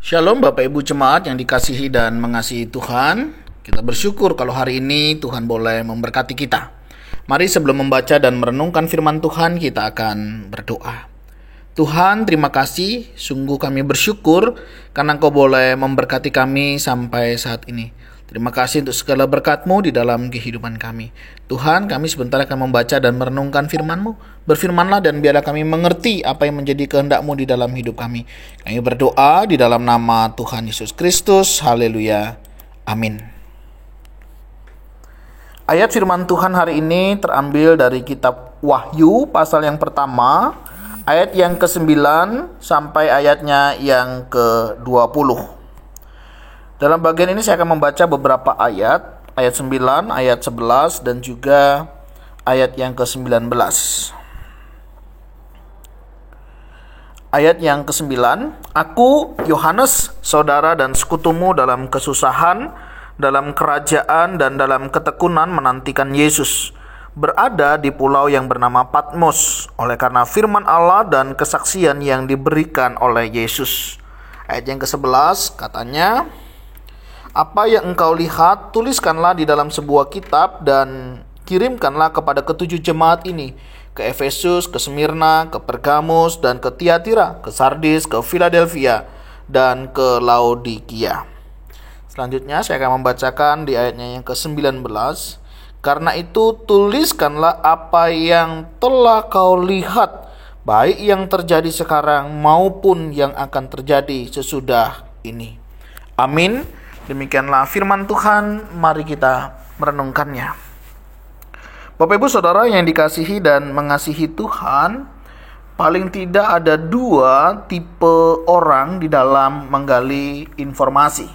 Shalom Bapak Ibu Jemaat yang dikasihi dan mengasihi Tuhan. Kita bersyukur kalau hari ini Tuhan boleh memberkati kita. Mari sebelum membaca dan merenungkan firman Tuhan, kita akan berdoa. Tuhan, terima kasih, sungguh kami bersyukur karena Engkau boleh memberkati kami sampai saat ini. Terima kasih untuk segala berkat-Mu di dalam kehidupan kami. Tuhan, kami sebentar akan membaca dan merenungkan firman-Mu. Berfirmanlah dan biarlah kami mengerti apa yang menjadi kehendak-Mu di dalam hidup kami. Kami berdoa di dalam nama Tuhan Yesus Kristus. Haleluya. Amin. Ayat firman Tuhan hari ini terambil dari kitab Wahyu pasal yang pertama, ayat yang ke-9 sampai ayatnya yang ke-20. Dalam bagian ini saya akan membaca beberapa ayat 9, ayat 11, dan juga ayat yang ke-19. Ayat yang ke-9, Aku, Yohanes, saudara dan sekutumu dalam kesusahan, dalam kerajaan dan dalam ketekunan menantikan Yesus, berada di pulau yang bernama Patmos, oleh karena firman Allah dan kesaksian yang diberikan oleh Yesus. Ayat yang ke-11 katanya, Apa yang engkau lihat, tuliskanlah di dalam sebuah kitab dan kirimkanlah kepada ketujuh jemaat ini, ke Efesus, ke Smyrna, ke Pergamus, dan ke Tiatira, ke Sardis, ke Philadelphia, dan ke Laodikia. Selanjutnya saya akan membacakan di ayatnya yang ke-19. Karena itu tuliskanlah apa yang telah kau lihat, baik yang terjadi sekarang maupun yang akan terjadi sesudah ini. Amin. Demikianlah firman Tuhan, mari kita merenungkannya. Bapak Ibu Saudara yang dikasihi dan mengasihi Tuhan, paling tidak ada dua tipe orang di dalam menggali informasi.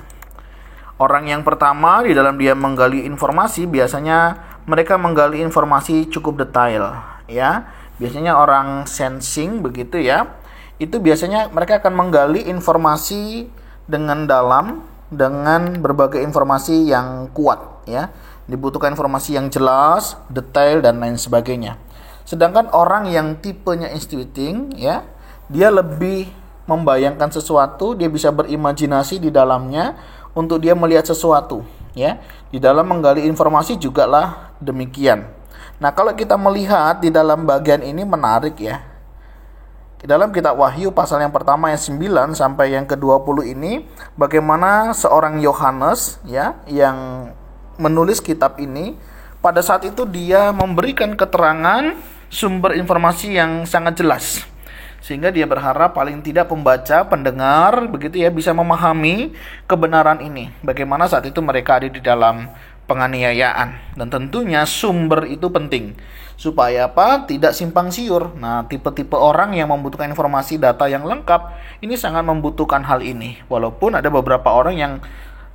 Orang yang pertama di dalam dia menggali informasi, biasanya mereka menggali informasi cukup detail, ya. Biasanya orang sensing begitu ya. Itu biasanya mereka akan menggali informasi dengan dalam, dengan berbagai informasi yang kuat, ya. Dibutuhkan informasi yang jelas, detail, dan lain sebagainya. Sedangkan orang yang tipenya intuiting, ya, dia lebih membayangkan sesuatu, dia bisa berimajinasi di dalamnya untuk dia melihat sesuatu, ya. Di dalam menggali informasi juga lah demikian. Nah, kalau kita melihat di dalam bagian ini menarik, ya. Di dalam kitab Wahyu pasal yang pertama yang 9 sampai yang ke-20 ini, bagaimana seorang Yohanes, ya, yang menulis kitab ini, pada saat itu dia memberikan keterangan sumber informasi yang sangat jelas, sehingga dia berharap paling tidak pembaca, pendengar begitu ya, bisa memahami kebenaran ini. Bagaimana saat itu mereka ada di dalam penganiayaan, dan tentunya sumber itu penting supaya apa? Tidak simpang siur. Nah, tipe-tipe orang yang membutuhkan informasi data yang lengkap ini sangat membutuhkan hal ini. Walaupun ada beberapa orang yang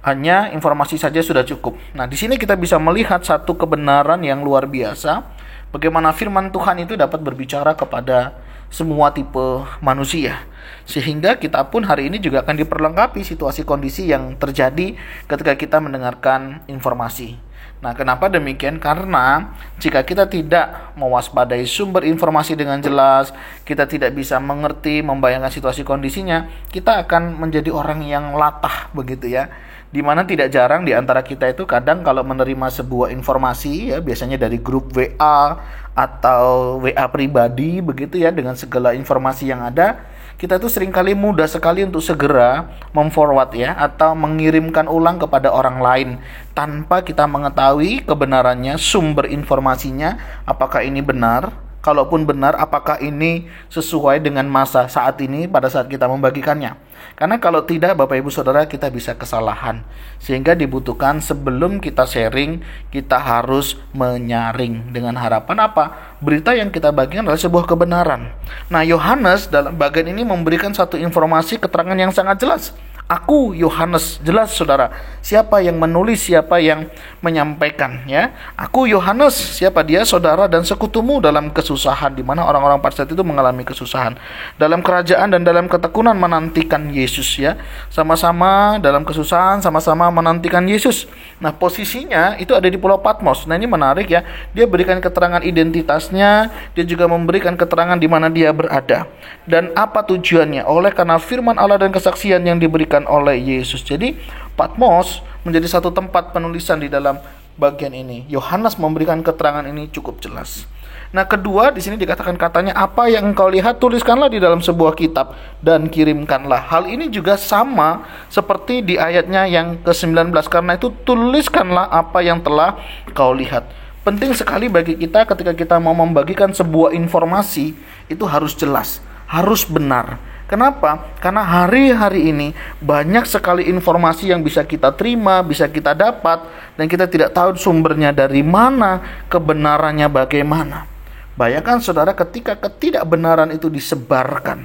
hanya informasi saja sudah cukup. Nah, di sini kita bisa melihat satu kebenaran yang luar biasa, bagaimana firman Tuhan itu dapat berbicara kepada semua tipe manusia. Sehingga kita pun hari ini juga akan diperlengkapi situasi kondisi yang terjadi ketika kita mendengarkan informasi. Nah, kenapa demikian? Karena jika kita tidak mewaspadai sumber informasi dengan jelas, kita tidak bisa mengerti, membayangkan situasi kondisinya, kita akan menjadi orang yang latah begitu ya. Dimana tidak jarang di antara kita itu kadang kalau menerima sebuah informasi, ya, biasanya dari grup WA atau WA pribadi begitu ya, dengan segala informasi yang ada, kita tuh seringkali mudah sekali untuk segera memforward, ya, atau mengirimkan ulang kepada orang lain tanpa kita mengetahui kebenarannya, sumber informasinya, apakah ini benar. Kalaupun benar, apakah ini sesuai dengan masa saat ini pada saat kita membagikannya. Karena kalau tidak, Bapak Ibu Saudara, kita bisa kesalahan. Sehingga dibutuhkan sebelum kita sharing, kita harus menyaring. Dengan harapan apa? Berita yang kita bagikan adalah sebuah kebenaran. Nah, Yohanes dalam bagian ini memberikan satu informasi, keterangan yang sangat jelas. Aku, Yohanes, jelas saudara, siapa yang menulis, siapa yang menyampaikan, ya. Aku, Yohanes, siapa dia? Saudara dan sekutumu dalam kesusahan, di mana orang-orang pada saat itu mengalami kesusahan. Dalam kerajaan dan dalam ketekunan menantikan Yesus, ya. Sama-sama dalam kesusahan, sama-sama menantikan Yesus. Nah, posisinya itu ada di Pulau Patmos. Nah, ini menarik ya. Dia berikan keterangan identitasnya, dia juga memberikan keterangan di mana dia berada. Dan apa tujuannya? Oleh karena firman Allah dan kesaksian yang diberikan diberikan oleh Yesus. Jadi Patmos menjadi satu tempat penulisan di dalam bagian ini. Yohanes memberikan keterangan ini cukup jelas. Nah, kedua di sini dikatakan katanya, apa yang engkau lihat tuliskanlah di dalam sebuah kitab dan kirimkanlah. Hal ini juga sama seperti di ayatnya yang ke-19. Karena itu tuliskanlah apa yang telah kau lihat. Penting sekali bagi kita ketika kita mau membagikan sebuah informasi, itu harus jelas, harus benar. Kenapa? Karena hari-hari ini banyak sekali informasi yang bisa kita terima, bisa kita dapat, dan kita tidak tahu sumbernya dari mana, kebenarannya bagaimana. Bayangkan saudara, ketika ketidakbenaran itu disebarkan,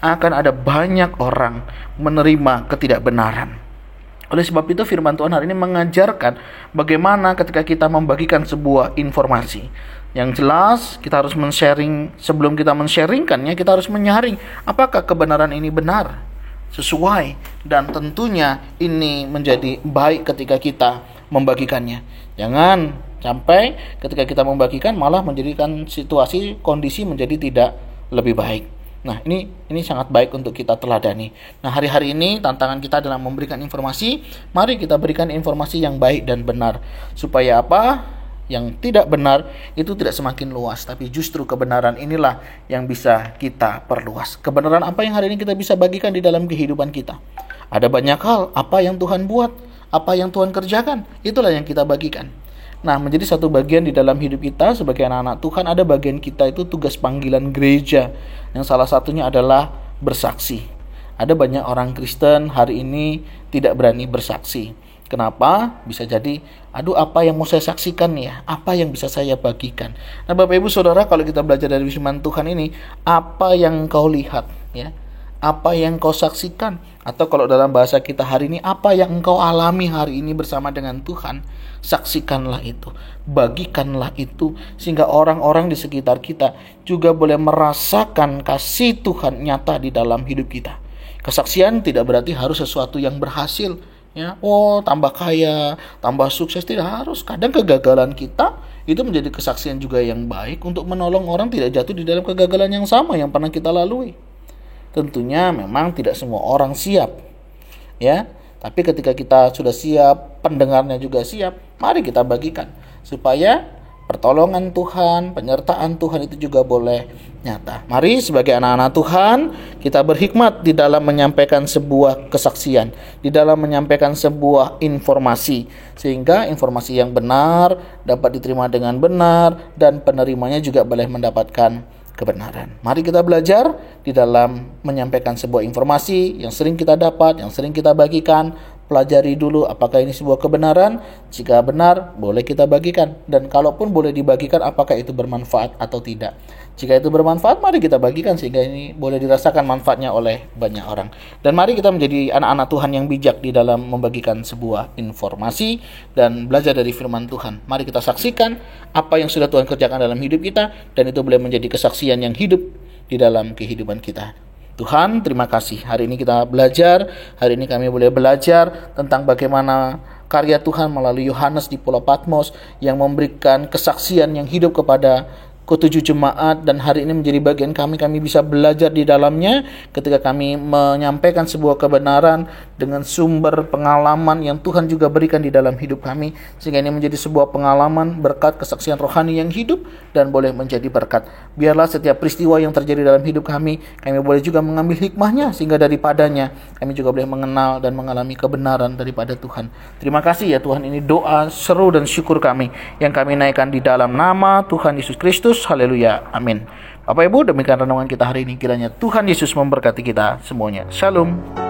akan ada banyak orang menerima ketidakbenaran. Oleh sebab itu firman Tuhan hari ini mengajarkan bagaimana ketika kita membagikan sebuah informasi. Yang jelas kita harus men-sharing, sebelum kita men-sharingkannya kita harus menyaring apakah kebenaran ini benar, sesuai, dan tentunya ini menjadi baik ketika kita membagikannya. Jangan sampai ketika kita membagikan malah menjadikan situasi, kondisi menjadi tidak lebih baik. Nah, ini sangat baik untuk kita teladani. Nah, hari-hari ini tantangan kita dalam memberikan informasi, mari kita berikan informasi yang baik dan benar. Supaya apa? Yang tidak benar itu tidak semakin luas, tapi justru kebenaran inilah yang bisa kita perluas. Kebenaran apa yang hari ini kita bisa bagikan di dalam kehidupan kita? Ada banyak hal, apa yang Tuhan buat, apa yang Tuhan kerjakan, itulah yang kita bagikan. Nah, menjadi satu bagian di dalam hidup kita sebagai anak-anak Tuhan, ada bagian kita itu tugas panggilan gereja, yang salah satunya adalah bersaksi. Ada banyak orang Kristen hari ini tidak berani bersaksi. Kenapa? Bisa jadi, apa yang mau saya saksikan ya? Apa yang bisa saya bagikan? Nah, Bapak Ibu Saudara, kalau kita belajar dari firman Tuhan ini, apa yang kau lihat ya? Apa yang kau saksikan? Atau kalau dalam bahasa kita hari ini, apa yang engkau alami hari ini bersama dengan Tuhan? Saksikanlah itu, bagikanlah itu, sehingga orang-orang di sekitar kita juga boleh merasakan kasih Tuhan nyata di dalam hidup kita. Kesaksian tidak berarti harus sesuatu yang berhasil. Ya, tambah kaya, tambah sukses, tidak harus. Kadang kegagalan kita itu menjadi kesaksian juga yang baik untuk menolong orang tidak jatuh di dalam kegagalan yang sama yang pernah kita lalui. Tentunya memang tidak semua orang siap, ya. Tapi ketika kita sudah siap, pendengarnya juga siap, mari kita bagikan supaya pertolongan Tuhan, penyertaan Tuhan itu juga boleh nyata. Mari sebagai anak-anak Tuhan, kita berhikmat di dalam menyampaikan sebuah kesaksian, di dalam menyampaikan sebuah informasi, sehingga informasi yang benar dapat diterima dengan benar, dan penerimanya juga boleh mendapatkan kebenaran. Mari kita belajar di dalam menyampaikan sebuah informasi yang sering kita dapat, yang sering kita bagikan. Pelajari dulu apakah ini sebuah kebenaran. Jika benar, boleh kita bagikan. Dan kalaupun boleh dibagikan, apakah itu bermanfaat atau tidak. Jika itu bermanfaat, mari kita bagikan sehingga ini boleh dirasakan manfaatnya oleh banyak orang. Dan mari kita menjadi anak-anak Tuhan yang bijak di dalam membagikan sebuah informasi dan belajar dari firman Tuhan. Mari kita saksikan apa yang sudah Tuhan kerjakan dalam hidup kita, dan itu boleh menjadi kesaksian yang hidup di dalam kehidupan kita. Tuhan, terima kasih. Hari ini kita belajar, hari ini kami boleh belajar tentang bagaimana karya Tuhan melalui Yohanes di Pulau Patmos yang memberikan kesaksian yang hidup kepada ketujuh jemaat, dan hari ini menjadi bagian kami bisa belajar di dalamnya ketika kami menyampaikan sebuah kebenaran dengan sumber pengalaman yang Tuhan juga berikan di dalam hidup kami, sehingga ini menjadi sebuah pengalaman berkat kesaksian rohani yang hidup dan boleh menjadi berkat. Biarlah setiap peristiwa yang terjadi dalam hidup kami boleh juga mengambil hikmahnya, sehingga daripadanya kami juga boleh mengenal dan mengalami kebenaran daripada Tuhan. Terima kasih ya Tuhan, ini doa seru dan syukur kami yang kami naikkan di dalam nama Tuhan Yesus Kristus. Haleluya, amin. Bapak Ibu, demikian renungan kita hari ini. Kiranya Tuhan Yesus memberkati kita semuanya. Shalom.